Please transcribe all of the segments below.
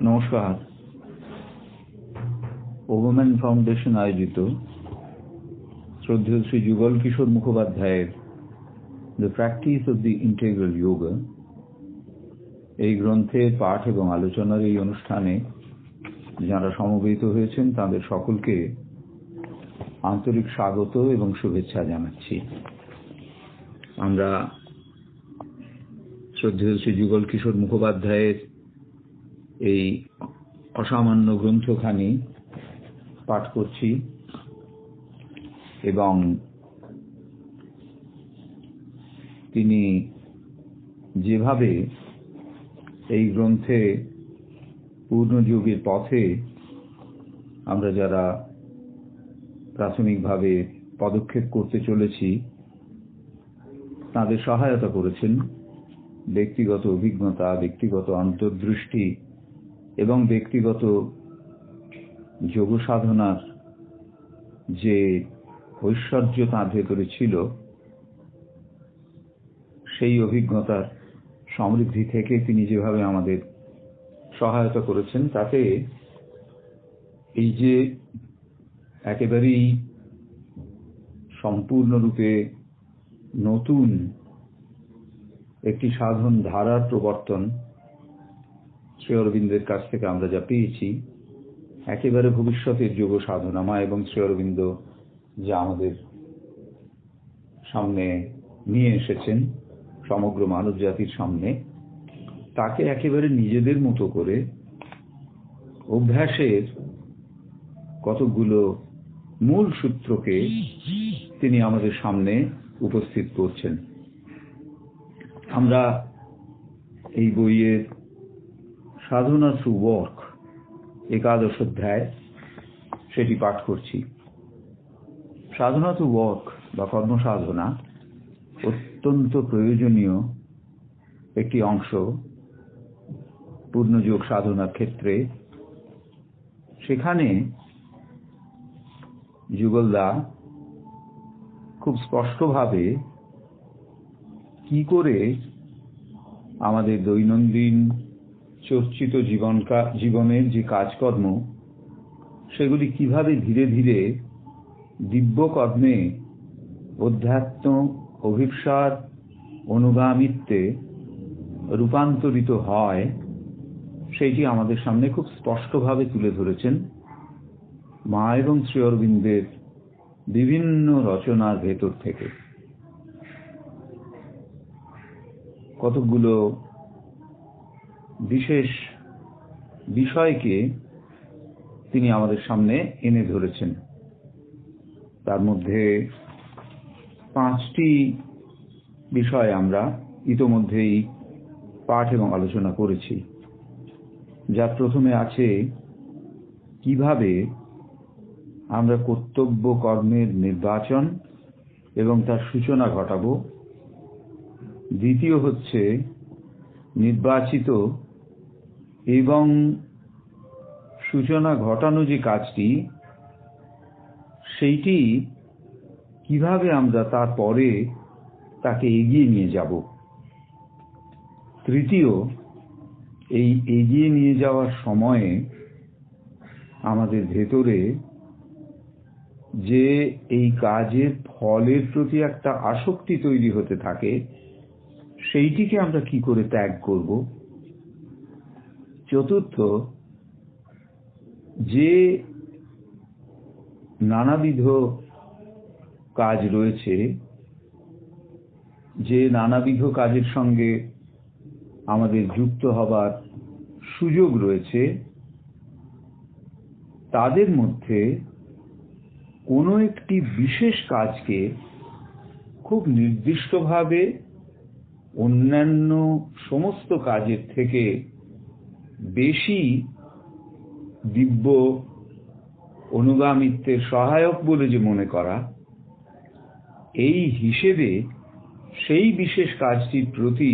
নমস্কার। Women foundation আয়োজিত শ্রদ্ধেয় শ্রী যুগল কিশোর মুখোপাধ্যায়ের the practice of the integral yoga এই গ্রন্থের পাঠ এবং আলোচনার এই অনুষ্ঠানে যাঁরা সমবেত হয়েছেন তাদের সকলকে আন্তরিক স্বাগত এবং শুভেচ্ছা জানাচ্ছি। আমরা শ্রদ্ধেয় শ্রী যুগল কিশোর মুখোপাধ্যায়ের এই অসামান্য গ্রন্থখানি পাঠ করছি এবং তিনি যেভাবে এই গ্রন্থে পূর্ণযোগের পথে আমরা যারা প্রাথমিকভাবে পদক্ষেপ করতে চলেছি তাদের সহায়তা করেছেন ব্যক্তিগত অভিজ্ঞতা, ব্যক্তিগত অন্তর্দৃষ্টি এবং ব্যক্তিগত যোগ সাধনার যে ঐশ্বর্য তাঁর ভেতরে ছিল সেই অভিজ্ঞতার সমৃদ্ধি থেকে তিনি যেভাবে আমাদের সহায়তা করেছেন তাতে এই যে একেবারেই সম্পূর্ণরূপে নতুন একটি সাধন ধারার প্রবর্তন শ্রী অরবিন্দের কাছ থেকে আমরা যা পেয়েছি, একেবারে ভবিষ্যতের যোগ সাধনা মা এবং শ্রী অরবিন্দ যা আমাদের সামনে নিয়ে এসেছেন সমগ্র মানব জাতির সামনে, তাকে একেবারে নিজেদের মতো করে অভ্যাসের কতগুলো মূল সূত্রকে তিনি আমাদের সামনে উপস্থিত করছেন। আমরা এই বইয়ের সাধনা থ্রু ওয়ার্ক একাদশ অধ্যায় সেটি পাঠ করছি। সাধনা থ্রু ওয়ার্ক বা কর্মসাধনা অত্যন্ত প্রয়োজনীয় একটি অংশ পূর্ণযোগ সাধনার ক্ষেত্রে। সেখানে যুগলদা খুব স্পষ্টভাবে কি করে আমাদের দৈনন্দিন চর্চিত জীবনের যে কাজকর্ম সেগুলি কিভাবে ধীরে ধীরে দিব্য কর্মে অধ্যাত্ম অভিপ্সার অনুগামিত্বে রূপান্তরিত হয় সেইটি আমাদের সামনে খুব স্পষ্টভাবে তুলে ধরেছেন মা এবং শ্রী অরবিন্দের বিভিন্ন রচনার ভেতর থেকে। কতগুলো বিশেষ বিষয়কে তিনি আমাদের সামনে এনে ধরেছেন। তার মধ্যে 5টি বিষয় আমরা ইতোমধ্যেই পাঠ এবং আলোচনা করেছি। যার প্রথমে আছে কিভাবে আমরা কর্তব্য কর্মের নির্বাচন এবং তার সূচনা ঘটাবো। দ্বিতীয় হচ্ছে নির্বাচিত এবং সূচনা ঘটানো যে কাজটি সেইটি কিভাবে আমরা তারপরে তাকে এগিয়ে নিয়ে যাব। তৃতীয়, এই এগিয়ে নিয়ে যাওয়ার সময়ে আমাদের ভেতরে যে এই কাজের ফলের প্রতি একটা আসক্তি তৈরি হতে থাকে সেইটিকে আমরা কি করে ত্যাগ করব। চতুর্থ, যে নানাবিধ কাজ রয়েছে, যে নানাবিধ কাজের সঙ্গে আমাদের যুক্ত হবার সুযোগ রয়েছে, তাদের মধ্যে কোনো একটি বিশেষ কাজকে খুব নির্দিষ্টভাবে অন্যান্য সমস্ত কাজের থেকে বেশি দিব্য অনুগামিত্বের সহায়ক বলে যে মনে করা, এই হিসেবে সেই বিশেষ কাজটির প্রতি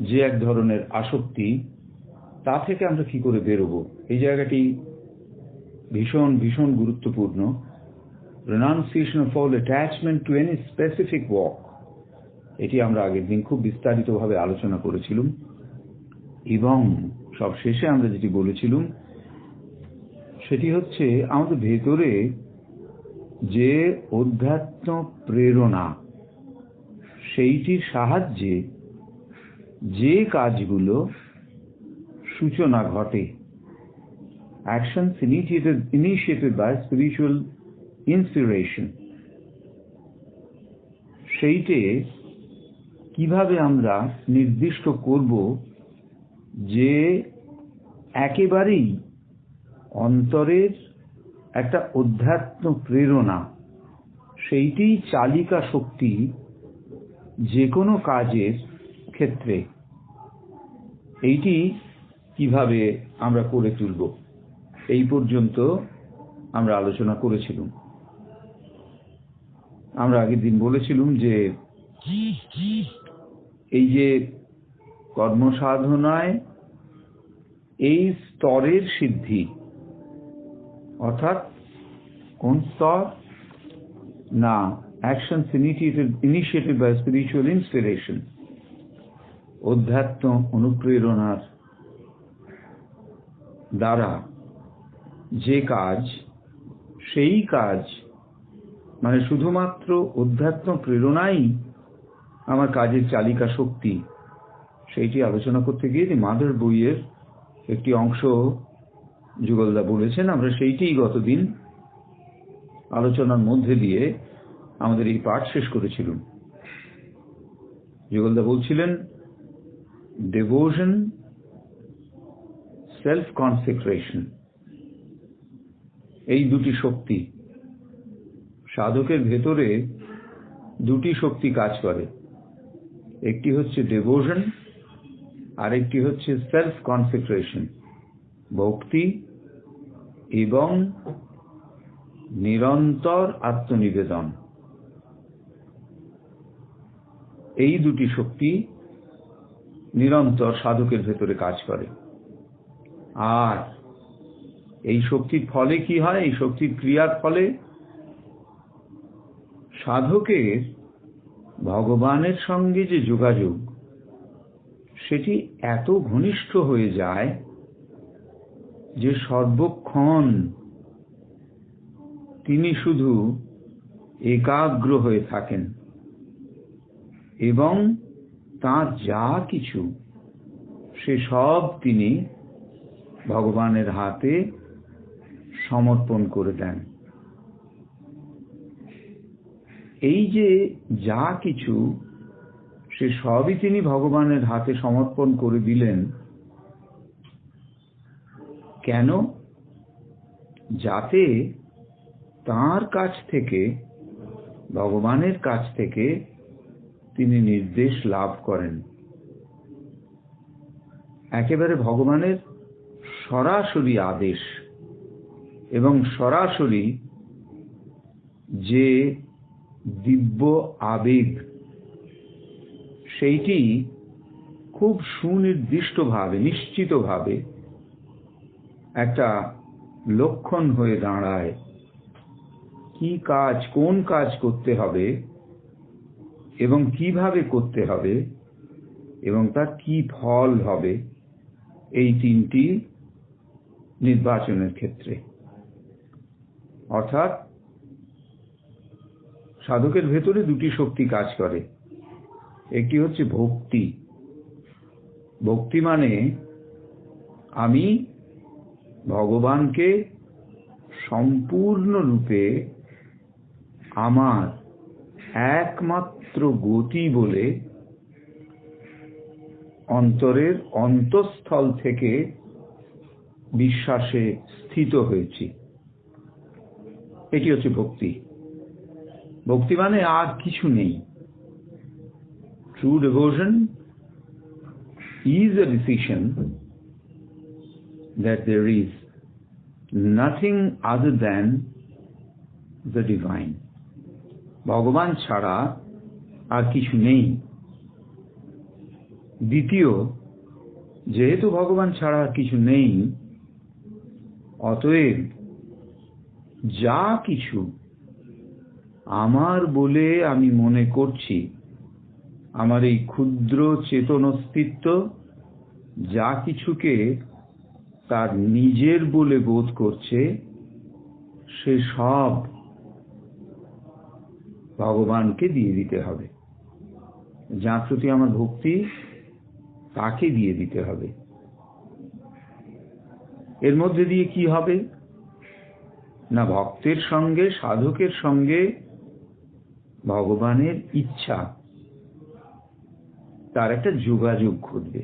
যে এক ধরনের আসক্তি, তা থেকে আমরা কি করে বেরোবো। এই জায়গাটি ভীষণ ভীষণ গুরুত্বপূর্ণ। renunciation of all attachment to any specific walk, এটি আমরা আগের দিন খুব বিস্তারিতভাবে আলোচনা করেছিলাম। এবং সব শেষে আমরা যেটি বলেছিলাম সেটি হচ্ছে আমাদের ভেতরে যে অধ্যাত্ম প্রেরণা, সেইটির সাহায্যে যে কাজগুলো সূচনা ঘটে, actions initiated by spiritual inspiration, সেইটে কিভাবে আমরা নির্দিষ্ট করব যে একেবারেই অন্তরের একটা অধ্যাত্ম প্রেরণা, সেইটি চালিকা শক্তি যে কোনো কাজের ক্ষেত্রে, এইটি কিভাবে আমরা করে তুলব, এই পর্যন্ত আমরা আলোচনা করেছিলাম। আমরা আগের দিন বলেছিলাম যে এই যে কর্মসাধনায় এই স্তরের সিদ্ধি, অর্থাৎ কোন স্তর না, actions initiated by spiritual inspiration, অধ্যাত্ম অনুপ্রেরণার দ্বারা যে কাজ, সেই কাজ মানে শুধুমাত্র অধ্যাত্ম প্রেরণাই আমার কাজের চালিকা শক্তি, সেইটি আলোচনা করতে গিয়ে মাদার বইয়ের একটি অংশ যুগলদা বলেছেন। আমরা সেইটিই গতদিন আলোচনার মধ্যে দিয়ে আমাদের এই পাঠ শেষ করেছিলাম। যুগলদা বলছিলেন ডিভোশন, সেলফ কনসেক্রেশন, এই দুটি শক্তি সাধকের ভেতরে, দুটি শক্তি কাজ করে, একটি হচ্ছে ডিভোশন আর একটি হচ্ছে সেলফ কনসেক্রেশন, ভক্তি এবং নিরন্তর আত্মনিবেদন। এই দুটি শক্তি নিরন্তর সাধকের ভেতরে কাজ করে। আর এই শক্তির ফলে কি হয়? এই শক্তির ক্রিয়ার ফলে সাধকের ভগবানের সঙ্গে যে যোগাযোগ, সেটি এত ঘনিষ্ঠ হয়ে যায় যে সর্বক্ষণ তিনি শুধু একাগ্র হয়ে থাকেন এবং তার যা কিছু সে সব তিনি ভগবানের হাতে সমর্পণ করে দেন। এই যে যা কিছু সে সবই তিনি ভগবানের হাতে সমর্পণ করে দিলেন, কেন? যাতে তার কাছ থেকে, ভগবানের কাছ থেকে তিনি নির্দেশ লাভ করেন। একেবারে ভগবানের সরাসরি আদেশ এবং সরাসরি যে দিব্য আবেগ, সেইটি খুব সুনির্দিষ্টভাবে, নিশ্চিতভাবে একটা লক্ষণ হয়ে দাঁড়ায়। কি কাজ, কোন কাজ করতে হবে এবং কিভাবে করতে হবে এবং তার কি ফল হবে, এই তিনটি নির্বাচনের ক্ষেত্রে। অর্থাৎ সাধকের ভেতরে দুটি শক্তি কাজ করে। একটি হচ্ছে ভক্তি। ভক্তি মানে আমি ভগবানকে সম্পূর্ণরূপে আমার একমাত্র গতি বলে অন্তরের অন্তঃস্থল থেকে বিশ্বাসে স্থিত হয়েছি, এটি হচ্ছে ভক্তি। ভক্তি মানে আর কিছু নেই। True devotion is a decision that there is nothing other than the divine. ভগবান ছাড়া আর কিছু নেই। দ্বিতীয়, যেহেতু ভগবান ছাড়া আর কিছু নেই, অতএব যা কিছু আমার বলে আমি মনে করছি, আমার এই ক্ষুদ্র চেতন অস্তিত্ব যা কিছুকে তার নিজের বলে বোধ করছে সে সব ভগবানকে দিয়ে দিতে হবে। যার প্রতি আমার ভক্তি তাকে দিয়ে দিতে হবে। এর মধ্যে দিয়ে কি হবে না, ভক্তের সঙ্গে সাধকের সঙ্গে ভগবানের ইচ্ছা তার একটা যোগাযোগ ঘটবে,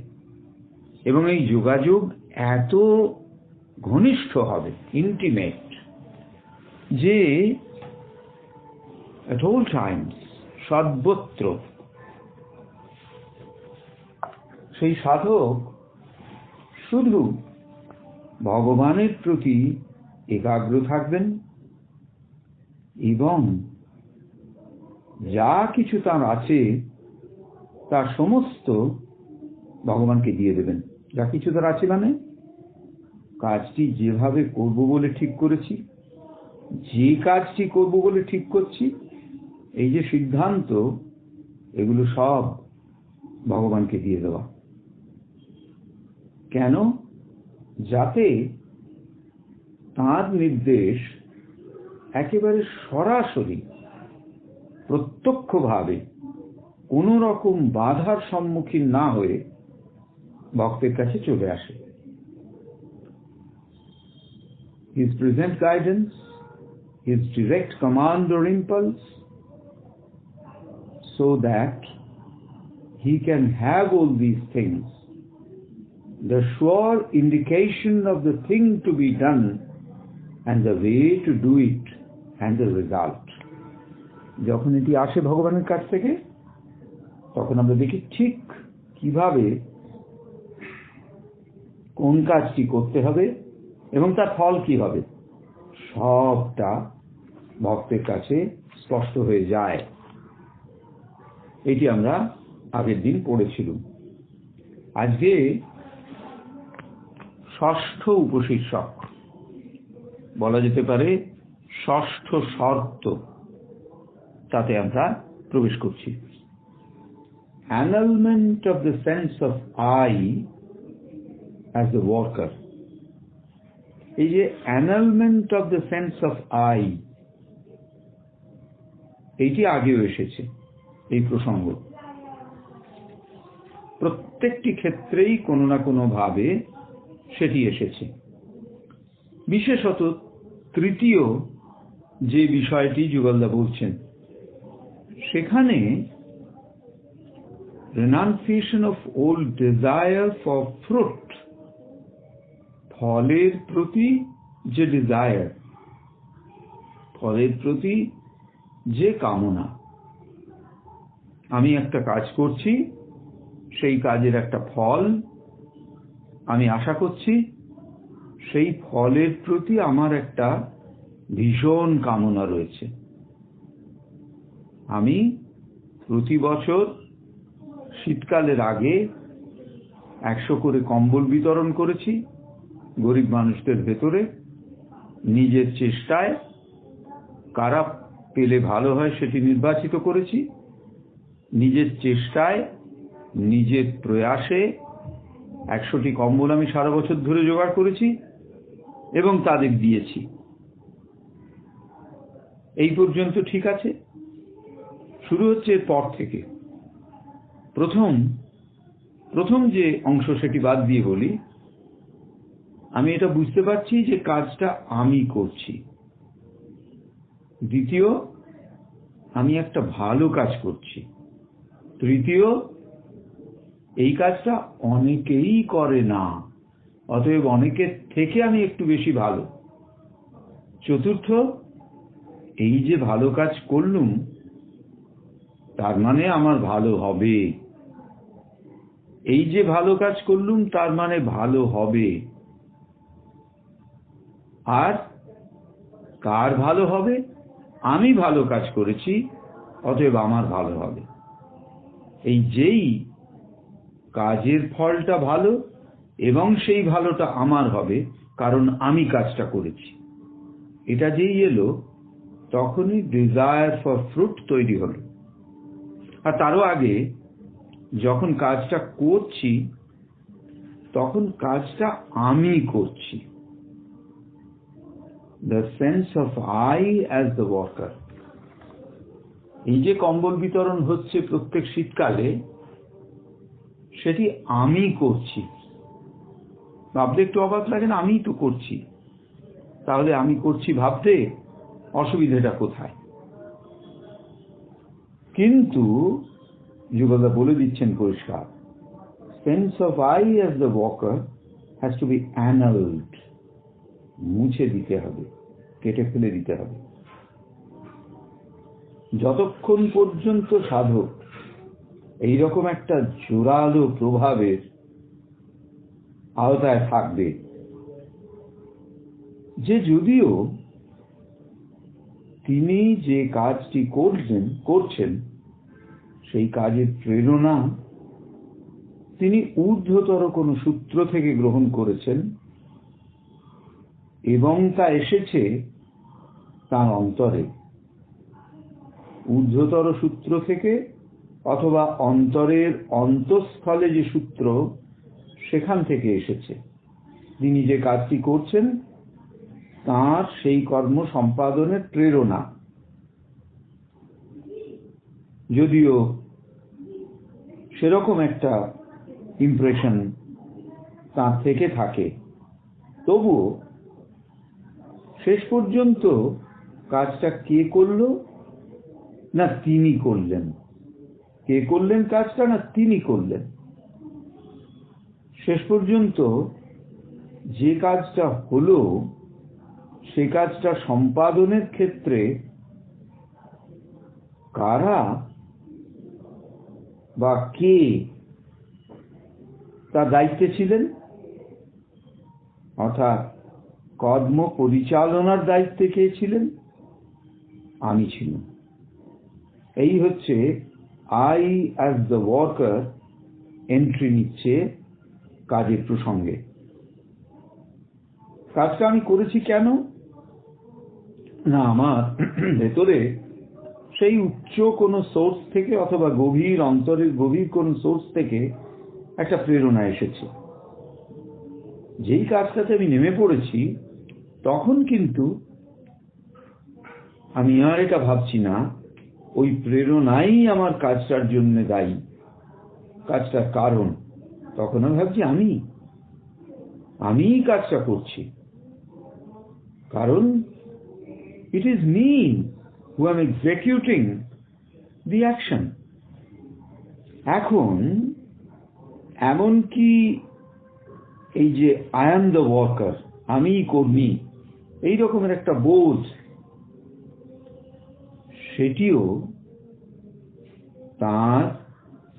এবং এই যোগাযোগ এত ঘনিষ্ঠ হবে, ইন্টিমেট, যে at all times, সর্বত্র সেই সাধক শুধু ভগবানের প্রতি একাগ্র থাকবেন এবং যা কিছু তার আছে তার সমস্ত ভগবানকে দিয়ে দেবেন। যা কিছু তার আছে মানে কাজটি যেভাবে করব বলে ঠিক করেছি, যে কাজটি করব বলে ঠিক করছি, এই যে সিদ্ধান্ত, এগুলো সব ভগবানকে দিয়ে দেওয়া। কেন? যাতে তার নির্দেশ একেবারে সরাসরি প্রত্যক্ষভাবে কোন রকম বাধার সম্মুখীন না হয়ে ভক্তের কাছে চলে আসে। His present guidance, his direct command or impulse, so that he can have all these things, the sure indication of the thing to be done and the way to do it and the result. যখন এটি আসে ভগবানের কাছ থেকে, তখন আমরা দেখি ঠিক কিভাবে কোন কাজটি করতে হবে এবং তার ফল কি হবে, সবটা ভক্তের কাছে স্পষ্ট হয়ে যায়। এটি আমরা আগের দিন পড়েছিলাম। আজকে ষষ্ঠ উপশীর্ষক, বলা যেতে পারে ষষ্ঠ শর্ত, তাতে আমরা প্রবেশ করছি। annulment of the sense of I as the worker. এই যে annulment of the sense of I, এইটি আগেও এসেছে। এই প্রসঙ্গ প্রত্যেকটি ক্ষেত্রেই কোনো না কোনো ভাবে সেটি এসেছে। বিশেষত তৃতীয় যে বিষয়টি যুগলদা বলছেন, সেখানে renunciation of old desire for fruit, ফলের প্রতি যে ডিজায়ার, ফলের প্রতি যে কামনা, আমি একটা কাজ করছি, সেই কাজের একটা ফল আমি আশা করছি, সেই ফলের প্রতি আমার একটা ভীষণ কামনা রয়েছে। আমি প্রতি বছর শীতকালের আগে 100 করে কম্বল বিতরণ করেছি গরিব মানুষদের ভেতরে, নিজের চেষ্টায় কারা পেলে ভালো হয় সেটি নির্বাচিত করেছি, নিজের চেষ্টায় নিজের প্রয়াসে 100টি কম্বল আমি সারা বছর ধরে জোগাড় করেছি এবং তাদের দিয়েছি। এই পর্যন্ত ঠিক আছে। শুরু হচ্ছে এরপর থেকে। প্রথম যে অংশ সেটি বাদ দিয়ে বলি, আমি এটা বুঝতে পারছি যে কাজটা আমি করছি। দ্বিতীয়, আমি একটা ভালো কাজ করছি। তৃতীয়, এই কাজটা অনেকেই করে না, অতএব অনেকের থেকে আমি একটু বেশি ভালো। চতুর্থ, এই যে ভালো কাজ করলুম তার মানে আমার ভালো হবে। এই যে ভালো কাজ করলুম তার মানে ভালো হবে। আর কার ভালো হবে? আমি ভালো কাজ করেছি, অতএব আমার ভালো হবে। এই যেই কাজের ফলটা ভালো এবং সেই ভালোটা আমার হবে, কারণ আমি কাজটা করেছি, এটা যেই এলো তখনই ডিজায়ার ফর ফ্রুট তৈরি হলো। আর তারও আগে যখন কাজটা করছি তখন কাজটা আমি করছি। The sense of I as the worker. এই যে কম্বল বিতরণ হচ্ছে প্রত্যেক শীতকালে, সেটি আমি করছি। ভাবতে একটু অবাক লাগে না? আমিই তো করছি। তাহলে আমি করছি ভাবতে অসুবিধাটা কোথায়? কিন্তু যুগলদা বলে দিচ্ছেন পরিষ্কার, sense of I as the worker has to be annulled. মুছে দিতে হবে, কেটে ফেলে দিতে হবে। যতক্ষণ পর্যন্ত সাধক এইরকম একটা জোরালো প্রভাবের আওতায় থাকবে, যে যদিও তিনি যে কাজটি করছেন সেই কাজের প্রেরণা তিনি ঊর্ধ্বতর কোনো সূত্র থেকে গ্রহণ করেছেন এবং তা এসেছে তার অন্তরে, ঊর্ধ্বতর সূত্র থেকে অথবা অন্তরের অন্তঃস্থলে যে সূত্র সেখান থেকে এসেছে। তিনি যে কাজটি করছেন তার সেই কর্ম সম্পাদনের প্রেরণা, যদিও সেরকম একটা ইমপ্রেশন তার থেকে থাকে, তবুও শেষ পর্যন্ত কাজটা কে করলো না তিনি করলেন, কে করলেন কাজটা না তিনি করলেন, শেষ পর্যন্ত যে কাজটা হলো সে কাজটা সম্পাদনের ক্ষেত্রে কারা বা কে তার দায়িত্বে ছিলেন, অর্থাৎ কর্ম পরিচালনার দায়িত্বে কে ছিলেন? আমি ছিলাম। এই হচ্ছে I as the worker entry নিচ্ছে কাজের প্রসঙ্গে। কাজটা আমি করেছি কেন না, আমার ভেতরে সেই উচ্চ কোনো সোর্স থেকে অথবা গভীর অন্তরের গভীর কোন সোর্স থেকে একটা প্রেরণা এসেছে। যেই কাজটাতে আমি নেমে পড়েছি তখন কিন্তু আমি আর এটা ভাবছি না ওই প্রেরণাই আমার কাজটার জন্য দায়ী, কাজটার কারণ। তখন আমি ভাবছি আমিই কাজটা করছি, কারণ it is me who am executing the action. এখন এমনকি এই যে I am the worker, আমি কর্মী, এই রকমের একটা বোধ, সেটিও তার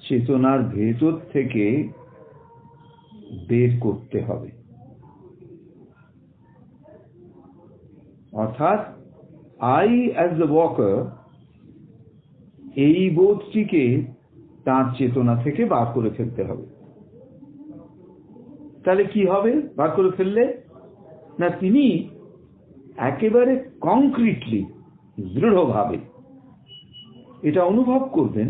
চেতনার ভেতর থেকে বের করতে হবে। অর্থাৎ I as the worker, এই বোধটিকে তার চেতনা থেকে বার করে ফেলতে হবে। তাহলে কি হবে বার করে ফেললে? না, তিনি একেবারে কংক্রিটলি, দৃঢ়ভাবে এটা অনুভব করবেন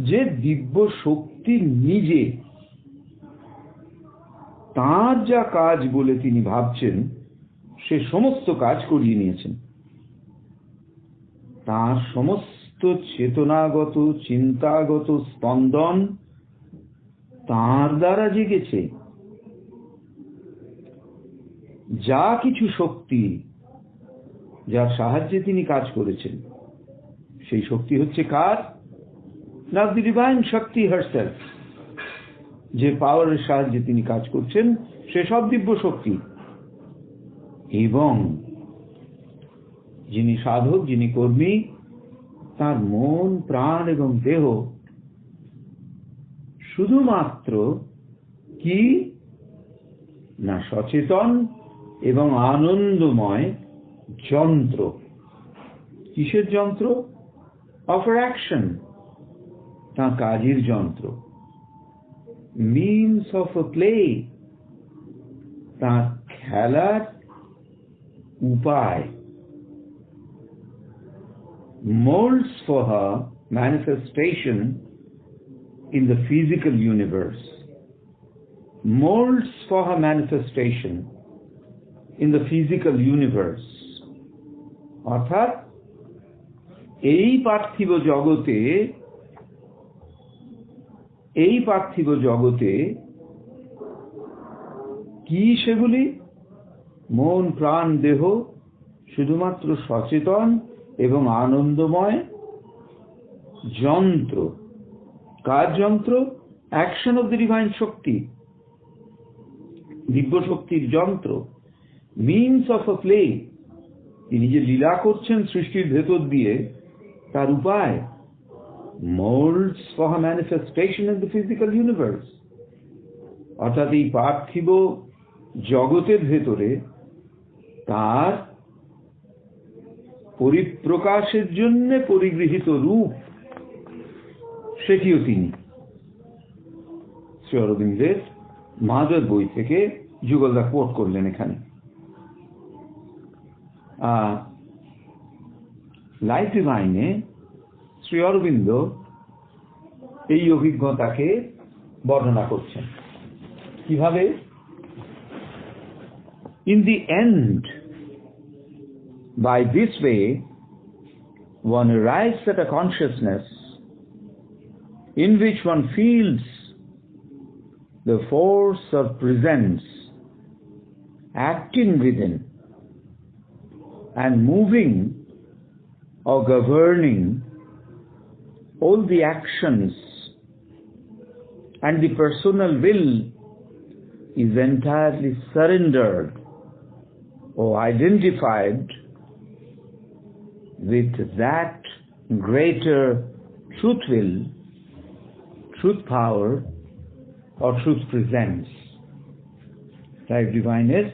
যে দিব্য শক্তি নিজে তার যা কাজ বলে তিনি ভাবছেন সে সমস্ত কাজ করিয়ে নিয়েছেন। তার সমস্ত চেতনাগত চিন্তাগত স্পন্দন তার দ্বারা জেগেছে। যা কিছু শক্তি যার সাহায্যে তিনি কাজ করেছেন সেই শক্তি হচ্ছে কার না? দি ডিভাইন শক্তি হারসেলফ। যে পাওয়ারের সাহায্যে তিনি কাজ করছেন সে সব দিব্য শক্তি। এবং যিনি সাধক, যিনি কর্মী, তার মন, প্রাণ এবং দেহ শুধুমাত্র কি না সচেতন এবং আনন্দময় যন্ত্র। কিসের যন্ত্র? অফ অ্যাকশন, তার কাজের যন্ত্র। মিনস অফ আ প্লে, তার খেলার উপায়। molds for her manifestation in the physical universe. molds for her manifestation in the physical universe. অর্থাৎ এই পার্থিব জগতে কি সেগুলি? মন, প্রাণ, দেহ শুধুমাত্র সচেতন এবং আনন্দময় যন্ত্র। কার যন্ত্র? অ্যাকশন অফ দ্য ডিভাইন শক্তি, দিব্য শক্তির যন্ত্র। মিনস অফ আ প্লে, তিনি যে লীলা করছেন সৃষ্টির ভেতর দিয়ে, তার উপায়। মোল্ডস for her manifestation in the physical universe, অর্থাৎ এই পার্থিব জগতের ভেতরে তার পরিপ্রকাশের জন্য পরিগৃহীত রূপ, সেটিও তিনি। শ্রী অরবিন্দের মাদার বই থেকে যুগলদা কোট করলেন এখানে। লাইফ ডিভাইনে শ্রী অরবিন্দ এই অভিজ্ঞতাকে বর্ণনা করছেন কিভাবে? In the end, by this way, one arrives at a consciousness in which one feels the force of presence acting within and moving or governing all the actions, and the personal will is entirely surrendered or identified with that greater truth will, truth power, or truth presence. Life Divine এর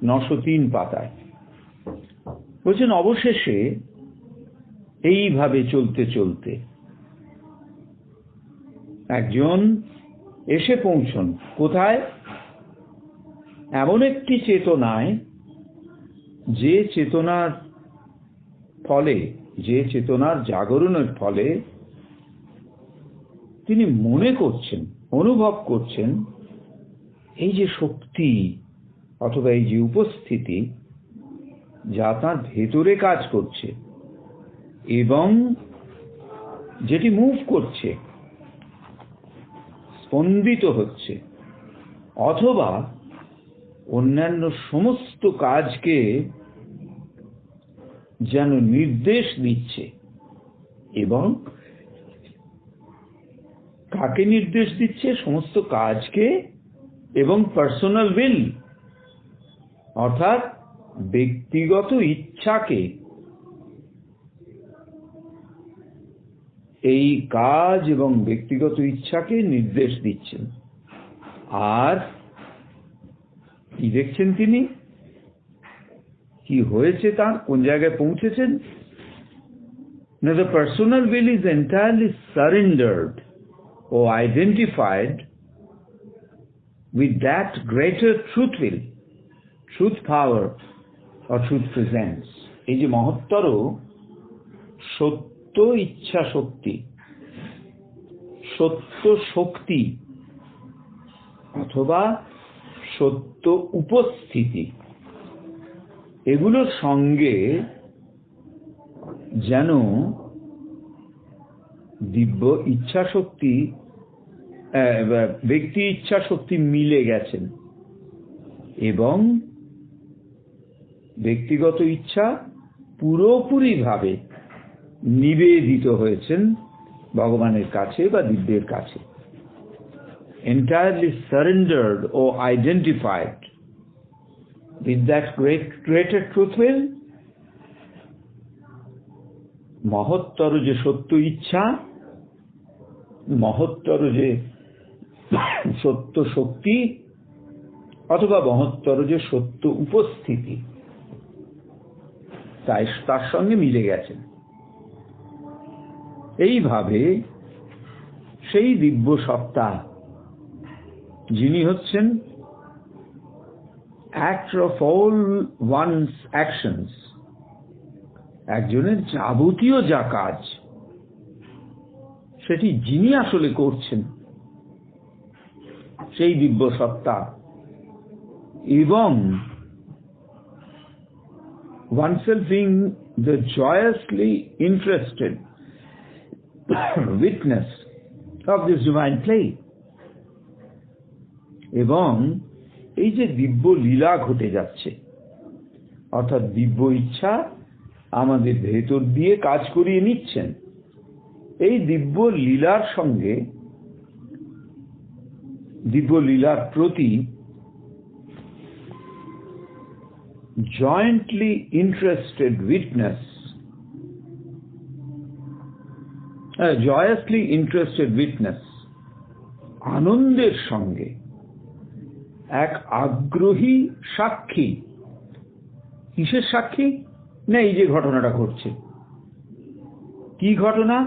903 পাতায় বলছেন, অবশেষে এইভাবে চলতে চলতে একজন এসে পৌঁছন কোথায়? এমন একটি চেতনায়, যে চেতনার ফলে, যে চেতনার জাগরণের ফলে তিনি মনে করছেন, অনুভব করছেন, এই যে শক্তি অথবা এই যে উপস্থিতি যা তার ভেতরে কাজ করছে এবং যেটি মুভ করছে, স্পন্দিত হচ্ছে, অথবা অন্যান্য সমস্ত কাজকে যেন নির্দেশ দিচ্ছে। এবং কাকে নির্দেশ দিচ্ছে? সমস্ত কাজকে এবং পার্সোনাল উইল, অর্থাৎ ব্যক্তিগত ইচ্ছাকে। এই কাজ এবং ব্যক্তিগত ইচ্ছাকে নির্দেশ দিচ্ছেন। আর কি দেখছেন তিনি? কি হয়েছে তার? কোন জায়গায় পৌঁছেছেন? না, the personal will is entirely surrendered or identified with that greater truth will, truth power or truth presence. এই যে মহত্তর সত্য ইচ্ছা শক্তি, সত্য শক্তি অথবা সত্য উপস্থিতি, এগুলোর সঙ্গে যেন দিব্য ইচ্ছা শক্তি, ব্যক্তি ইচ্ছা শক্তি মিলে গেছেন এবং ব্যক্তিগত ইচ্ছা পুরোপুরিভাবে নিবেদিত হয়েছেন ভগবানের কাছে বা দিব্যের কাছে। entirely surrendered or identified with that greater truth will, মহত্তর যে সত্য ইচ্ছা, মহত্তর যে সত্য শক্তি অথবা মহত্তর যে সত্য উপস্থিতি, তাই তার সঙ্গে মিলে গেছেন। এইভাবে সেই দিব্য সত্তা, যিনি হচ্ছেন actor of all one's actions, একজনের যাবতীয় যা কাজ সেটি যিনি আসলে করছেন, সেই দিব্য সত্তা, এবং oneself being the joyously interested witness of this divine play, এবং এই যে দিব্য লীলা ঘটে যাচ্ছে, অর্থাৎ দিব্য ইচ্ছা আমাদের ভেতর দিয়ে কাজ করিয়ে নিচ্ছেন, এই দিব্য লীলার সঙ্গে, দিব্য লীলার প্রতি jointly interested witness, joyously interested witness, আনন্দের সঙ্গে এক আগ্রহী সাক্ষী। কিসের সাক্ষী? না এই যে ঘটনাটা ঘটছে। কি ঘটনা?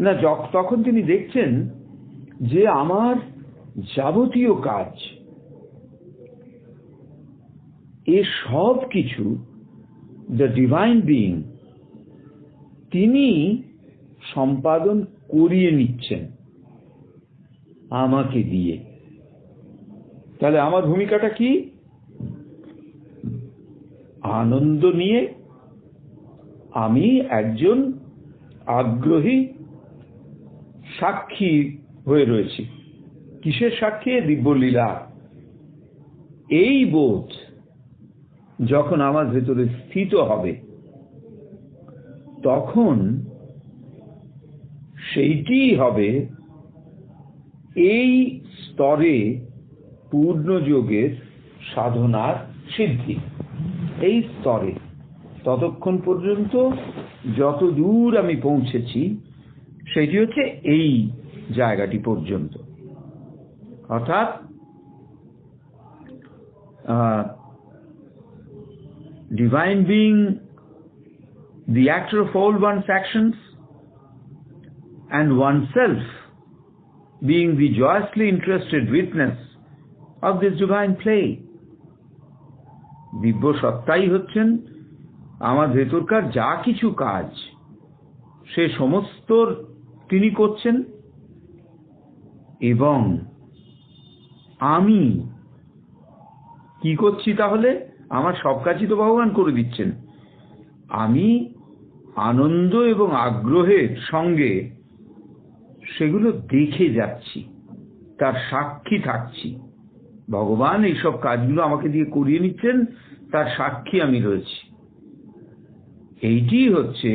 না তখন তিনি দেখছেন যে আমার যাবতীয় কাজ, এ সব কিছু দ্য ডিভাইন বিইং তিনি সম্পাদন করিয়ে নিচ্ছেন আমাকে দিয়ে। তাহলে আমার ভূমিকাটা কি? আনন্দ নিয়ে আমি একজন আগ্রহী সাক্ষী হয়ে রয়েছি। কিসের সাক্ষী? দিব্যলীলা। এই বোধ যখন আমার ভেতরে স্থিত হবে, তখন সেইটি হবে এই স্তরে পূর্ণযোগের সাধনার সিদ্ধি। এই স্তরে ততক্ষণ পর্যন্ত যত দূর আমি পৌঁছেছি সেটি হচ্ছে এই জায়গাটি পর্যন্ত, অর্থাৎ divine being the actor of all one's actions and oneself being the joyously interested witness of this divine play. দিব্য সত্তাই হচ্ছেন আমার ভেতরকার যা কিছু কাজ, সে সমস্ত তিনি করছেন, এবং আমি কি করছি? তাহলে আমার সব কাজই তো ভগবান করে দিচ্ছেন। আমি আনন্দ এবং আগ্রহের সঙ্গে সেগুলো দেখে যাচ্ছি, তার সাক্ষী থাকছি। ভগবান এইসব কাজগুলো আমাকে দিয়ে করিয়ে নিচ্ছেন, তার সাক্ষী আমি রয়েছি। এইটি হচ্ছে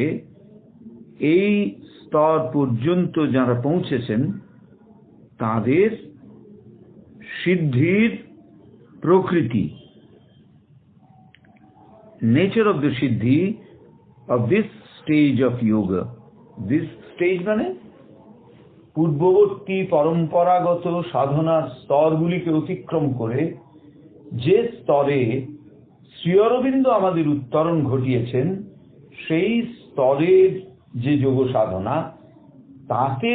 এই স্তর পর্যন্ত যারা পৌঁছেছেন তাদের সিদ্ধির প্রকৃতি, nature of the siddhi of this stage of yoga. This stage মানে পূর্ববর্তী পরম্পরাগত সাধনার স্তরগুলিকে অতিক্রম করে যে স্তরে শ্রী অরবিন্দ আমাদের উত্তরণ ঘটিয়েছেন, সেই স্তরের যে যোগ সাধনা, তাতে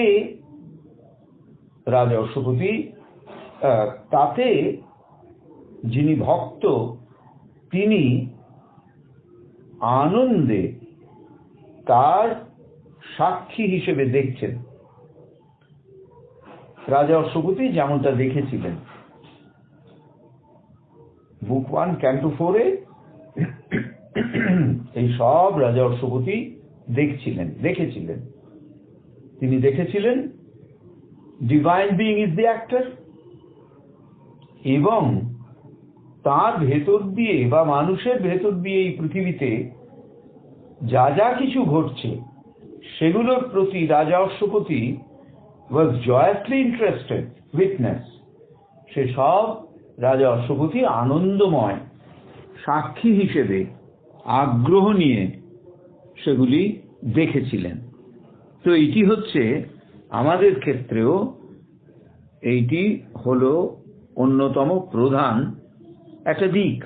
রাজা অশ্বপতি, তাতে যিনি ভক্ত তিনি আনন্দে তার সাক্ষী হিসেবে দেখছেন। রাজা অশ্বপতি যেমনটা দেখেছিলেন বুক 1 ক্যান্টো 4 এ, এই সব রাজা অশ্বপতি দেখেছিলেন। তিনি দেখেছিলেন divine being is the actor, এবং তার ভেতর দিয়ে বা মানুষের ভেতর দিয়ে এই পৃথিবীতে যা যা কিছু ঘটছে সেগুলোর প্রতি রাজা Ashwapati was joyously interested witness. সে সব রাজা অশ্বপতি আনন্দময় সাক্ষী হিসেবে আগ্রহ নিয়ে সেগুলি দেখেছিলেন। তো এইটি হচ্ছে আমাদের ক্ষেত্রেও এইটি হলো অন্যতম প্রধান একটা দিক।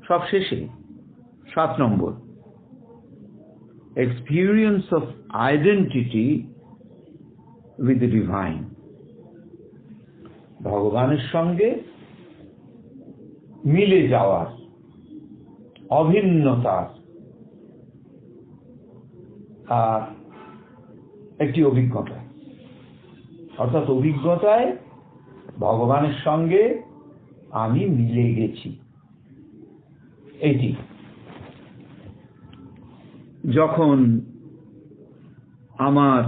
সব শেষে 7 নম্বর, experience of identity with the divine. ভগবানের সঙ্গে মিলে যাওয়ার, অভিন্নতার একটি অভিজ্ঞতা, অর্থাৎ অভিজ্ঞতায় ভগবানের সঙ্গে আমি মিলে গেছি। এটি যখন আমার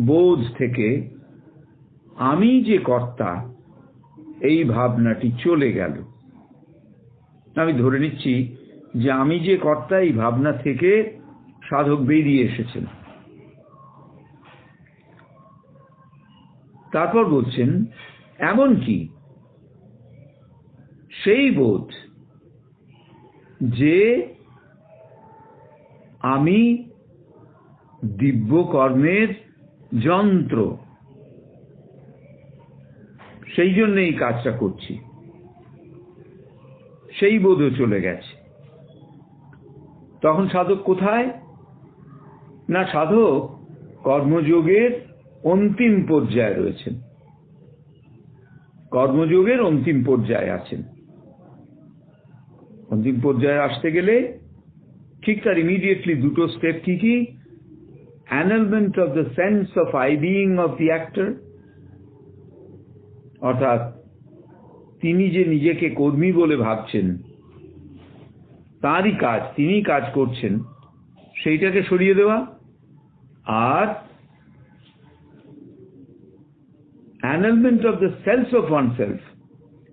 বোধ থেকে আমি যে কর্তা এই ভাবনাটি চলে গেল, আমি ধরে নিচ্ছি যে আমি যে কর্তা এই ভাবনা থেকে সাধক বেরিয়ে এসেছেন। তারপর বলছেন এমনকি সেই বোধ যে আমি দিব্য কর্মের যন্ত্র, সেই জন্য এই কাজটা করছি, সেই বোধও চলে গেছে। তখন সাধক কোথায়? না, সাধক কর্মযোগের অন্তিম পর্যায়ে রয়েছেন, কর্মযোগের অন্তিম পর্যায়ে আছেন। অন্তিম পর্যায়ে আসতে গেলে ঠিক তার ইমিডিয়েটলি দুটো স্টেপ কি কি? annulment of the sense of I being of the actor, অর্থাৎ তিনি যে নিজেকে কর্মী বলে ভাবছেন, তারই কাজ, তিনি কাজ করছেন, সেইটাকে সরিয়ে দেওয়া। আর annulment of the self of oneself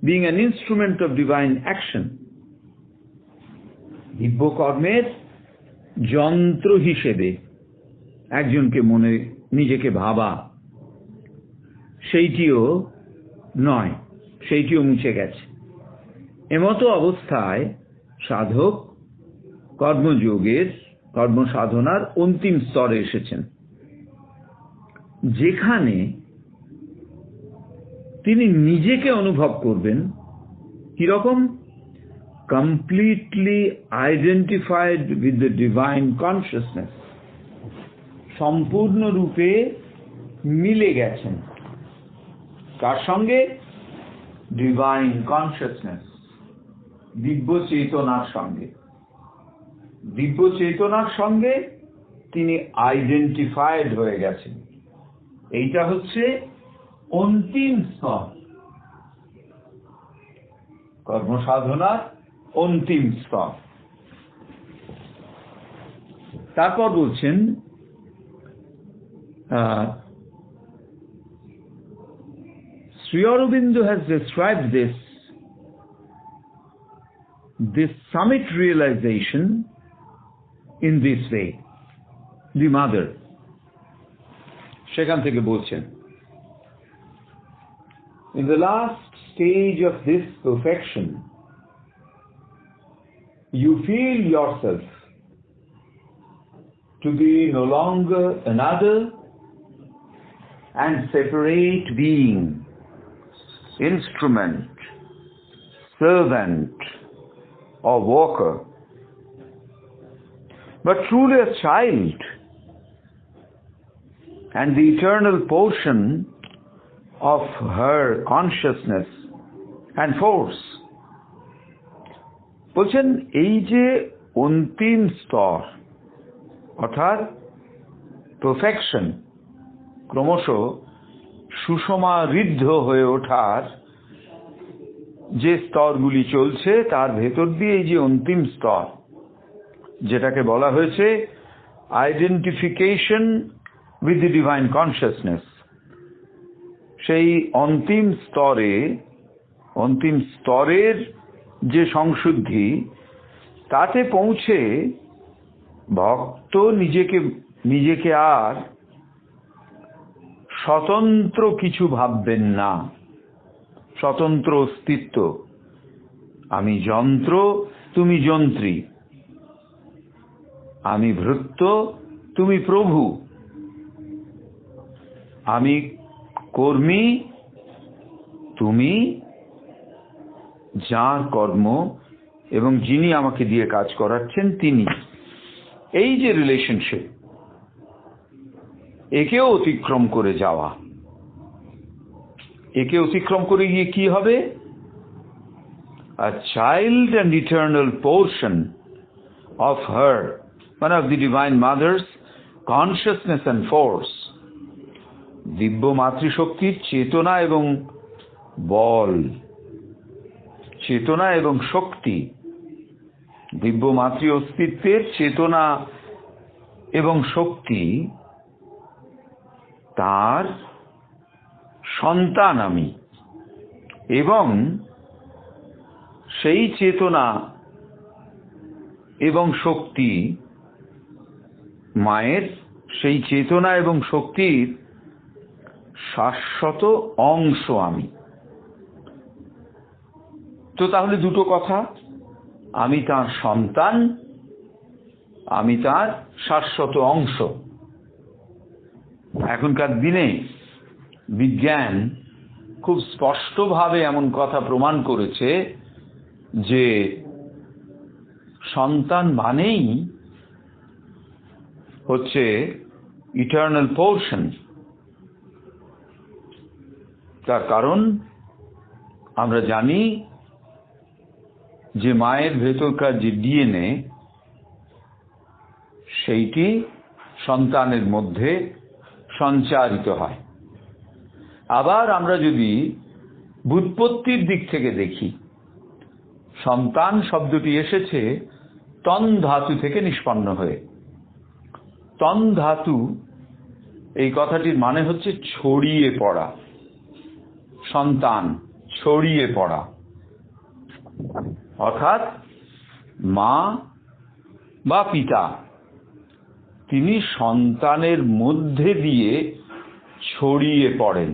being an instrument of divine action, দিব্য কর্মের যন্ত্র হিসেবে একজনকে মনে নিজেকে ভাবা, সেইটিও নয়, সেইটিও মুছে গেছে। এমতো অবস্থায় সাধক কর্মযোগের কর্মসাধনার অন্তিম স্তরে এসেছেন, যেখানে তিনি নিজেকে অনুভব করবেন কিরকম? Completely identified with the divine consciousness, সম্পূর্ণরূপে মিলে গেছেন। কার সঙ্গে? ডিভাইন কনসিয়াসনেস, দিব্য চেতনার সঙ্গে। দিব্য চেতনার সঙ্গে তিনি আইডেন্টিফাইড হয়ে গেছেন। এইটা হচ্ছে অন্তিম স্তর, কর্মসাধনার অন্তিম স্তর। তারপর বলছেন Sri Aurobindo has described this summit realization in this way. The mother, সেখান থেকে বলছেন, in the last stage of this perfection, you feel yourself to be no longer another and separate being, instrument, servant, or worker, but truly a child and the eternal portion of her consciousness and force. বলছেন এই যে অন্তিম স্তর, অর্থাৎ perfection, ক্রমশ সুষমাঋদ্ধ হয়ে ওঠার যে স্তরগুলি চলছে, তার ভেতর দিয়ে এই যে অন্তিম স্তর, যেটাকে বলা হয়েছে identification with the divine consciousness, সেই অন্তিম স্তরের যে সংশুদ্ধি, তাতে পৌঁছে ভক্ত নিজেকে আর স্বতন্ত্র কিছু ভাববেন না, স্বতন্ত্র অস্তিত্ব। আমি যন্ত্র, তুমি যন্ত্রী, আমি ভৃত্য, তুমি প্রভু, আমি কর্মী, তুমি যার কর্ম এবং যিনি আমাকে দিয়ে কাজ করাচ্ছেন তিনি। এই যে রিলেশনশিপ, একেও অতিক্রম করে যাওয়া, একে অতিক্রম করে গিয়ে কি হবে? A child and eternal portion of her, one of the divine mother's consciousness and force, দিব্য মাতৃশক্তির চেতনা এবং বল, চেতনা এবং শক্তি, দিব্য মাতৃ অস্তিত্বের চেতনা এবং শক্তি, তার সন্তান আমি। এবং সেই চেতনা এবং শক্তি, মায়ের সেই চেতনা এবং শক্তির শাশ্বত অংশ আমি। তো তাহলে দুটো কথা, আমি তার সন্তান, আমি তার শাশ্বত অংশ। এখনকার দিনে বিজ্ঞান খুব স্পষ্টভাবে এমন কথা প্রমাণ করেছে যে সন্তান মানেই হচ্ছে ইটারনাল পোর্শন। তার কারণ আমরা জানি যে মায়ের ভেতরকার যে ডিএনএ, সেইটি সন্তানের মধ্যে সঞ্চারিত হয়। আবার আমরা যদি ব্যুৎপত্তির দিক থেকে দেখি, সন্তান শব্দটি এসেছে তন ধাতু থেকে নিষ্পন্ন হয়ে। তন ধাতু, এই কথাটির মানে হচ্ছে ছড়িয়ে পড়া। সন্তান ছড়িয়ে পড়া, অর্থাৎ মা বা পিতা তিনি সন্তানের মধ্যে দিয়ে ছড়িয়ে পড়েন।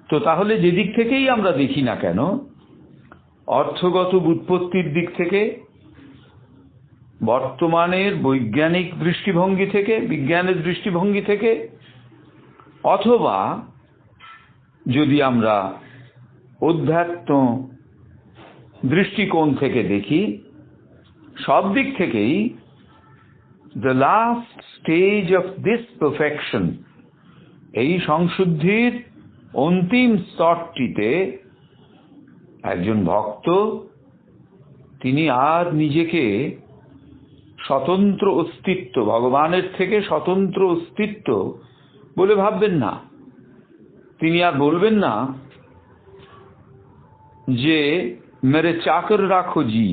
তো তাহলে যেদিক থেকেই আমরা দেখি না কেন, অর্থগত ব্যুৎপত্তির দিক থেকে, বর্তমানের বৈজ্ঞানিক দৃষ্টিভঙ্গি থেকে, বিজ্ঞানের দৃষ্টিভঙ্গি থেকে, অথবা যদি আমরা অধ্যাত্ম দৃষ্টিকোণ থেকে দেখি, সব দিক থেকেই the last stage of this perfection, এই সংশুদ্ধির অন্তিম স্তরটিতে একজন ভক্ত তিনি আর নিজেকে স্বতন্ত্র অস্তিত্ব, ভগবানের থেকে স্বতন্ত্র অস্তিত্ব বলে ভাববেন না। তিনি আর বলবেন না যে মেরে চাকর রাখো জি।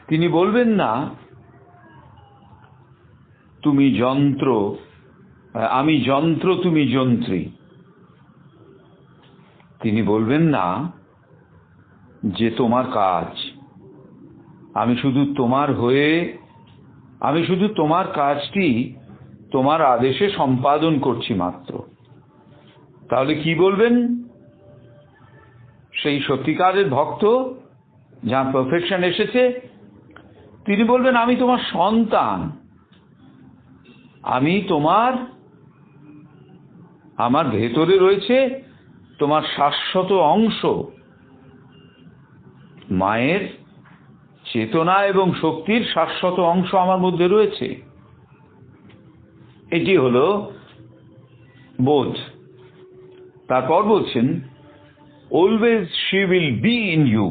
তিনি বলবেন না তুমি যন্ত্র, আমি যন্ত্র তুমি যন্ত্রী। তিনি বলবেন না যে তোমার কাজ, আমি শুধু তোমার হয়ে, আমি শুধু তোমার কাজটি তোমার আদেশে সম্পাদন করছি মাত্র। তাহলে কি বলবেন সেই সত্যিকারের ভক্ত, যার পারফেকশন এসেছে? তিনি বলবেন আমি তোমার সন্তান, আমি তোমার, আমার ভেতরে রয়েছে তোমার শাশ্বত অংশ। মায়ের চেতনা এবং শক্তির শাশ্বত অংশ আমার মধ্যে রয়েছে। এটি হলো বোধ। তারপর বলছেন always she will be in you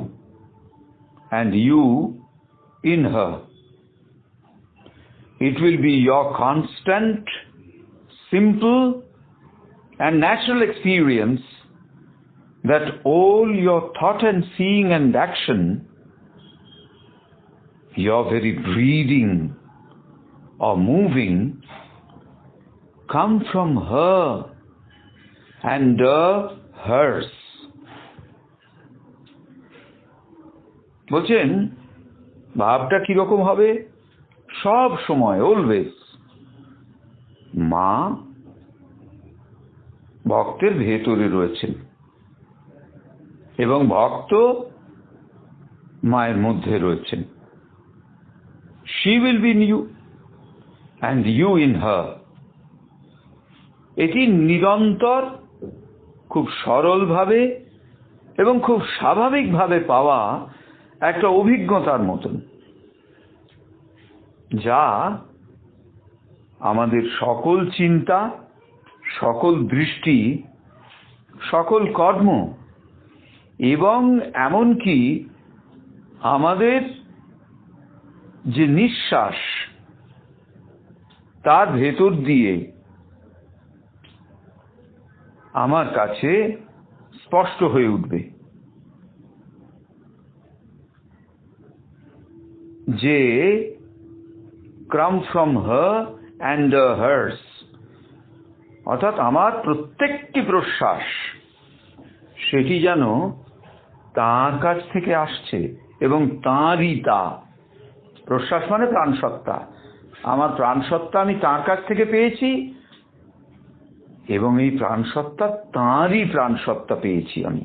and you in her. It will be your constant, simple and natural experience that all your thought and seeing and action, your very breathing or moving, come from her and hers. বলছেন ভাবটা কিরকম হবে? সব সময় always মা ভক্তের ভেতরে রয়েছেন এবং ভক্ত মায়ের মধ্যে রয়েছেন। She will be in you and you in her. এটি নিরন্তর, খুব সরলভাবে এবং খুব স্বাভাবিকভাবে পাওয়া একটা অভিজ্ঞতার মতন, যা আমাদের সকল চিন্তা, সকল দৃষ্টি, সকল কর্ম এবং এমনকি আমাদের যে নিঃশ্বাস, তার ভেতর দিয়ে আমার কাছে স্পষ্ট হয়ে উঠবে যে come from her and hers, অর্থাৎ আমার প্রত্যেকটি প্রশ্বাস সেটি যেন তার কাছ থেকে আসছে এবং তাঁরই তা। প্রশ্বাস মানে প্রাণসত্তা, আমার প্রাণসত্তা আমি তার কাছ থেকে পেয়েছি এবং এই প্রাণসত্তা তাঁরই প্রাণসত্তা পেয়েছি আমি।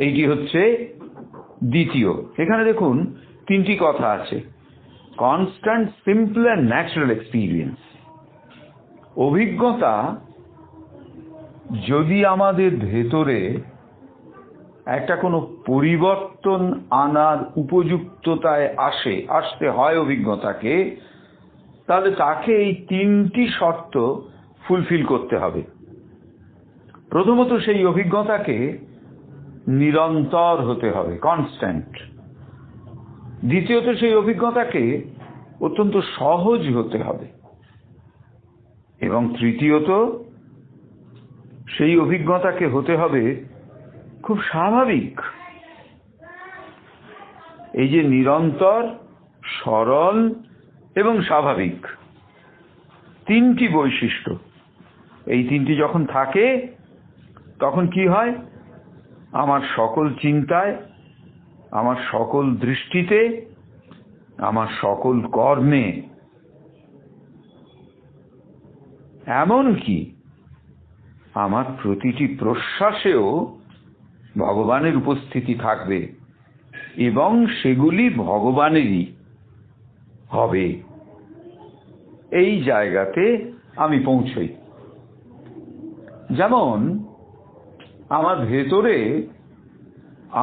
এইটি হচ্ছে দ্বিতীয়। এখানে দেখুন তিনটি কথা আছে, constant, simple and natural experience. অভিজ্ঞতা যদি আমাদের ভেতরে একটা কোনো পরিবর্তন আনার উপযুক্ততায় আসতে হয় অভিজ্ঞতাকে, তাহলে তাকে এই তিনটি শর্ত ফুলফিল করতে হবে। প্রথমত সেই অভিজ্ঞতাকে নিরন্তর হতে হবে, কনস্ট্যান্ট। দ্বিতীয়ত সেই অভিজ্ঞতাকে অত্যন্ত সহজ হতে হবে এবং তৃতীয়ত সেই অভিজ্ঞতাকে হতে হবে খুব স্বাভাবিক। এই যে নিরন্তর, সরল এবং স্বাভাবিক তিনটি বৈশিষ্ট্য, এই তিনটি যখন থাকে তখন কি হয়, আমার সকল চিন্তায়, আমার সকল দৃষ্টিতে, আমার সকল কর্মে, এমনকি আমার প্রতিটি প্রশ্বাসেও ভগবানের উপস্থিতি থাকবে এবং সেগুলি ভগবানেরই হবে। এই জায়গাতে আমি পৌঁছই। যেমন আমার ভেতরে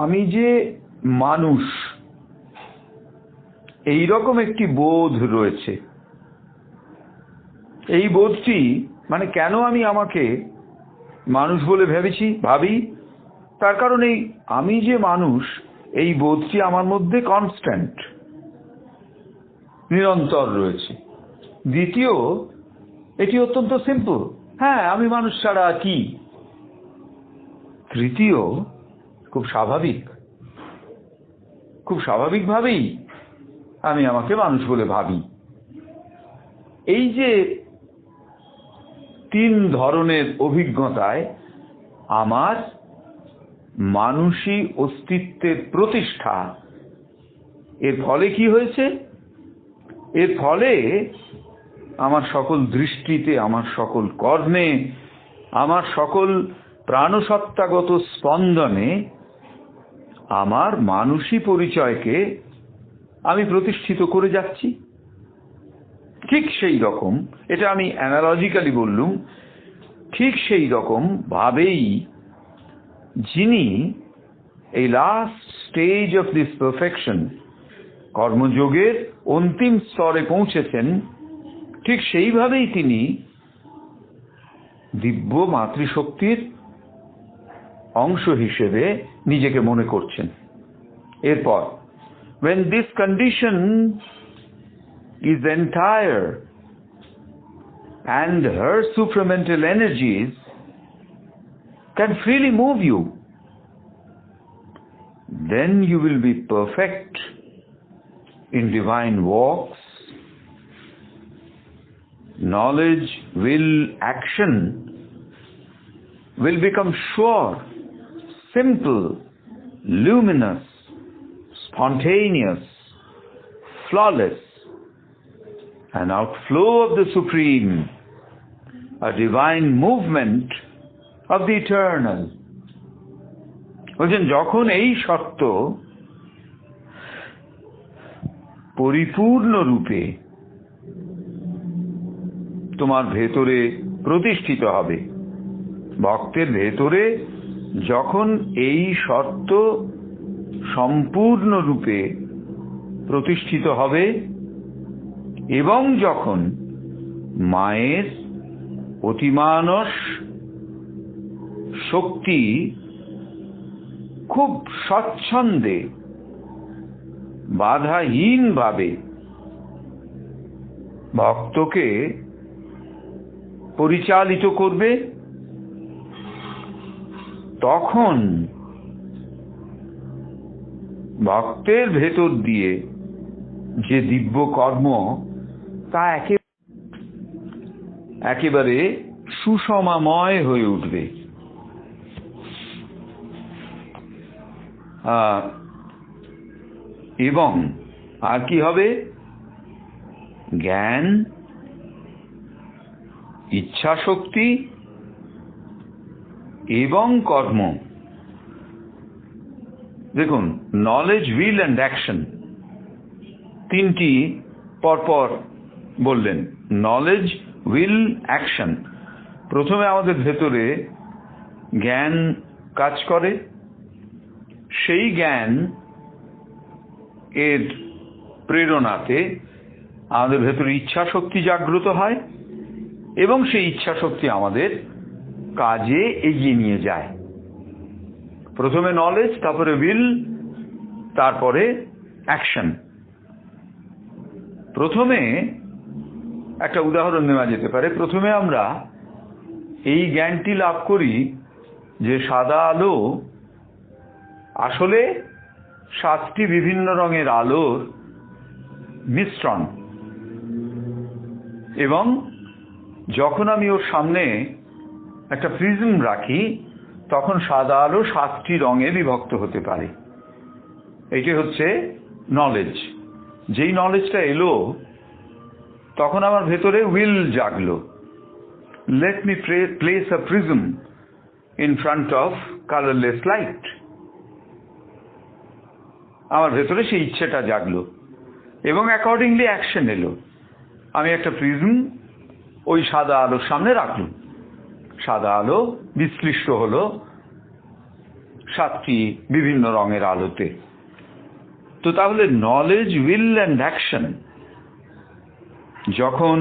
আমি যে মানুষ, এই রকম একটি বোধ রয়েছে। এই বোধটি মানে কেন আমি আমাকে মানুষ বলে ভাবি, তার কারণ এই আমি যে মানুষ, এই বোধটি আমার মধ্যে কনস্ট্যান্ট, নিরন্তর রয়েছে। দ্বিতীয়, এটি অত্যন্ত সিম্পল, হ্যাঁ আমি মানুষ ছাড়া কি। তৃতীয়, খুব স্বাভাবিকভাবেই আমি আমাকে মানুষ বলে ভাবি। এই যে তিন ধরনের অভিজ্ঞতায় আমার মানুষী অস্তিত্বের প্রতিষ্ঠা, এর ফলে কি হয়েছে? এর ফলে আমার সকল দৃষ্টিতে, আমার সকল কর্মে, আমার সকল প্রাণসত্তাগত স্পন্দনে আমার মানুষী পরিচয়কে আমি প্রতিষ্ঠিত করে যাচ্ছি। ঠিক সেই রকম, এটা আমি অ্যানালজিক্যালি বললুম, ঠিক সেই রকম ভাবেই যিনি এই last stage of this perfection, কর্মযোগের অন্তিম স্তরে পৌঁছেছেন, ঠিক সেইভাবেই তিনি দিব্য মাতৃশক্তির অংশ হিসেবে নিজেকে মনে করছেন। এরপর when this condition is entire and her supramental energies can freely move you, then you will be perfect in divine walks, knowledge, will, action will become sure, simple, luminous, spontaneous, flawless, an outflow of the Supreme, a divine movement of the Eternal. বলছেন যখন এই সত্য পরিপূর্ণ রূপে তোমার ভেতরে প্রতিষ্ঠিত হবে, ভক্তের ভেতরে যখন এই সত্য সম্পূর্ণ রূপে প্রতিষ্ঠিত হবে এবং যখন মায়ের অতিমানস শক্তি খুব স্বচ্ছন্দে, বাধাহীনভাবে ভক্তকে পরিচালিত করবে তখন ভক্তের ভেতর দিয়ে যে দিব্য কর্ম তা একেবারে সুষমাময় হয়ে উঠবে। এবং আর কি হবে? জ্ঞান, ইচ্ছা শক্তি এবং কর্ম। দেখুন, নলেজ, উইল অ্যান্ড অ্যাকশন, তিনটি পরপর বললেন। Knowledge, will, action. প্রথমে আমাদের ভেতরে জ্ঞান কাজ করে, সেই জ্ঞান এর প্রেরণাতে আমাদের ভেতরে ইচ্ছা শক্তি জাগ্রত হয় এবং সেই ইচ্ছা শক্তি আমাদের কাজে এগিয়ে নিয়ে যায়। প্রথমে নলেজ, তারপরে উইল, তারপরে অ্যাকশন। প্রথমে একটা উদাহরণ নেওয়া যেতে পারে। প্রথমে আমরা এই জ্ঞানটি লাভ করি যে সাদা আলো আসলে 7টি বিভিন্ন রঙের আলোর মিশ্রণ, এবং যখন আমি ওর সামনে একটা প্রিজম রাখি তখন সাদা আলো 7টি রঙে বিভক্ত হতে পারে। এটি হচ্ছে নলেজ। যেই নলেজটা এলো তখন আমার ভেতরে উইল জাগলো। Let me place a prism in front of colourless light. আমার ভেতরে সেই ইচ্ছেটা জাগলো এবং অ্যাকর্ডিংলি অ্যাকশন এলো। আমি একটা প্রিজম ওই সাদা আলোর সামনে রাখলাম। সাদা আলো বিশ্লিষ্ট হলো 7টি বিভিন্ন রঙের আলোতে। তো তাহলে নলেজ, উইল অ্যান্ড অ্যাকশন যখন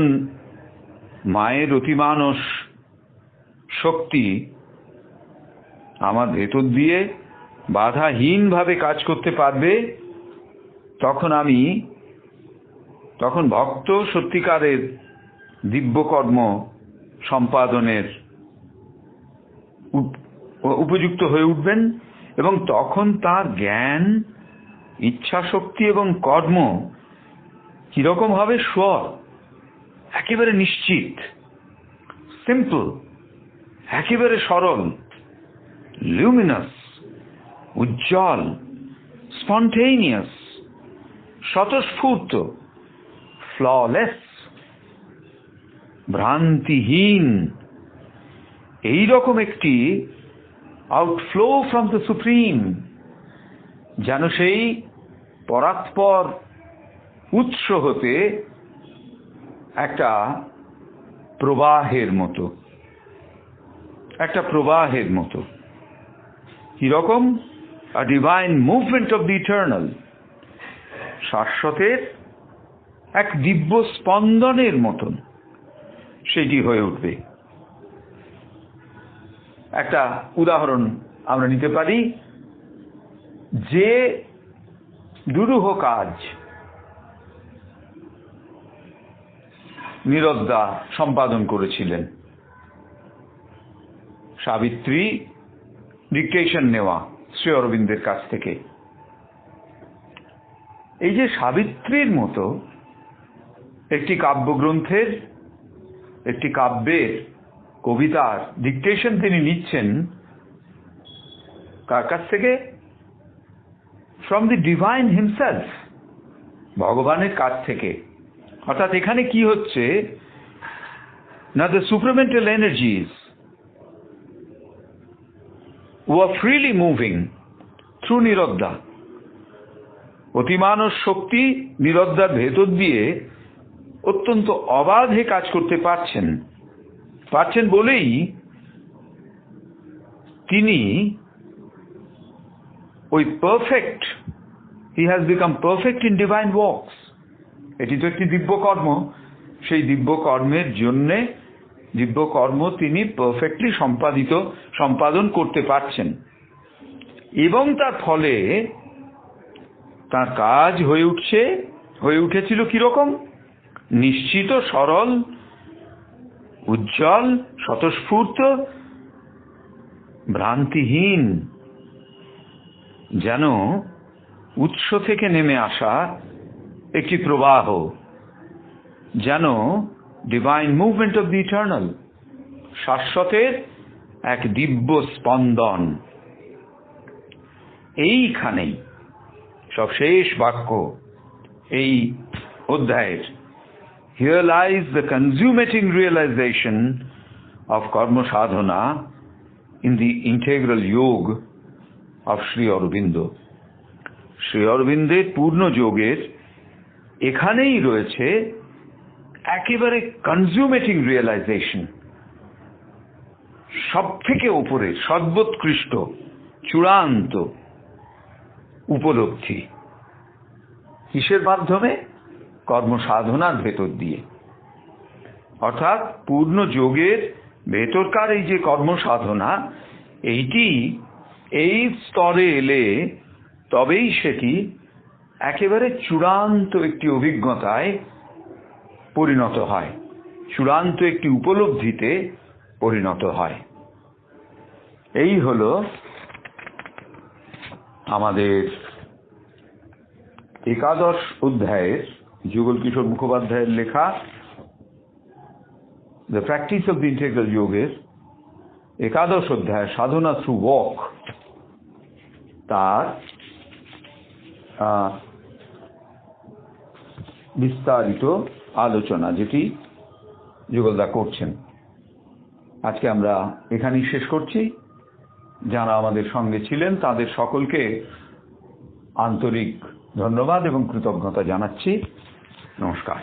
মায়ের অতিমানস শক্তি আমার ভেতর দিয়ে বাধাহীনভাবে কাজ করতে পারবে, তখন ভক্ত সত্যিকারের দিব্যকর্ম সম্পাদনের উপযুক্ত হয়ে উঠবেন এবং তখন তার জ্ঞান, ইচ্ছা শক্তি এবং কর্ম কিরকম হবে? একেবারে নিশ্চিত, সিম্পল, একেবারে সরল, লুমিনাস, উজ্জ্বল, স্পন্টেনিয়াস, স্বতঃস্ফূর্ত, ফ্ললেস, ভ্রান্তিহীন। এইরকম একটি আউটফ্লো ফ্রম দ্য সুপ্রিম, যেন সেই পরাৎপর উৎস হতে একটা প্রবাহের মতো। কিরকম? A divine movement of the eternal, শাশ্বতের এক দিব্য স্পন্দনের মতন সেটি হয়ে উঠবে। একটা উদাহরণ আমরা নিতে পারি। যে দুরূহ কাজ নিরোদ্ধা সম্পাদন করেছিলেন, সাবিত্রী ডিকটেশন নেওয়া শ্রী অরবিন্দের কাছ থেকে। এই যে সাবিত্রীর মতো একটি কাব্যগ্রন্থের, একটি কাব্যের, কবিতার ডিকটেশন তিনি নিচ্ছেন কার কাছ থেকে? ফ্রম দি ডিভাইন হিমসেলফ, ভগবানের কাছ থেকে। অর্থাৎ এখানে কি হচ্ছে না, the supramental energies were freely moving through নিরোদ্ধা। অতিমানস শক্তি নিরোদ্ধার ভেতর দিয়ে অত্যন্ত অবাধে কাজ করতে পারছেন বলেই তিনি ওই perfect, he has become perfect in divine works. এটি তো একটি দিব্যকর্ম। সেই দিব্যকর্মের জন্যে দিব্যকর্ম তিনি পারফেক্টলি সম্পাদন করতে পারছেন এবং তার ফলে তার কাজ হয়ে উঠেছিল কিরকম? নিশ্চিত, সরল, উজ্জ্বল, স্বতঃস্ফূর্ত ভ্রান্তিহীন, যেন উৎস থেকে নেমে আসা একটি প্রবাহ, যেন divine movement of the eternal, শাশ্বতের এক দিব্য স্পন্দন। এইখানেই সব শেষ বাক্য এই অধ্যায়ের, Here lies the consummating realization of karma sadhana in the integral yoga of Sri Aurobindo. Shri অরবিন্দের পূর্ণ যোগের এখানেই রয়েছে একেবারে কনজিউমেটিং রিয়েলাইজেশন, সব থেকে উপরে সর্বোৎকৃষ্ট চূড়ান্ত উপলব্ধি। কিসের মাধ্যমে? কর্ম সাধনার ভেতর দিয়ে। অর্থাৎ পূর্ণ যোগের ভেতরকার এই যে কর্ম সাধনা, এইটি এই স্তরে এলে তবেই সেটি একেবারে চূড়ান্ত একটি অভিজ্ঞতায় পরিণত হয়, চূড়ান্ত একটি উপলব্ধিতে পরিণত হয়। এই হলো আমাদের একাদশ অধ্যায়ের, যুগল কিশোর মুখোপাধ্যায়ের লেখা the practice of the integral যোগের একাদশ অধ্যায় সাধনা থ্রু ওয়াক, তার বিস্তারিত আলোচনা, যেটি যুগলদা করছেন। আজকে আমরা এখানেই শেষ করছি। যারা আমাদের সঙ্গে ছিলেন তাদের সকলকে আন্তরিক ধন্যবাদ এবং কৃতজ্ঞতা জানাচ্ছি। নমস্কার।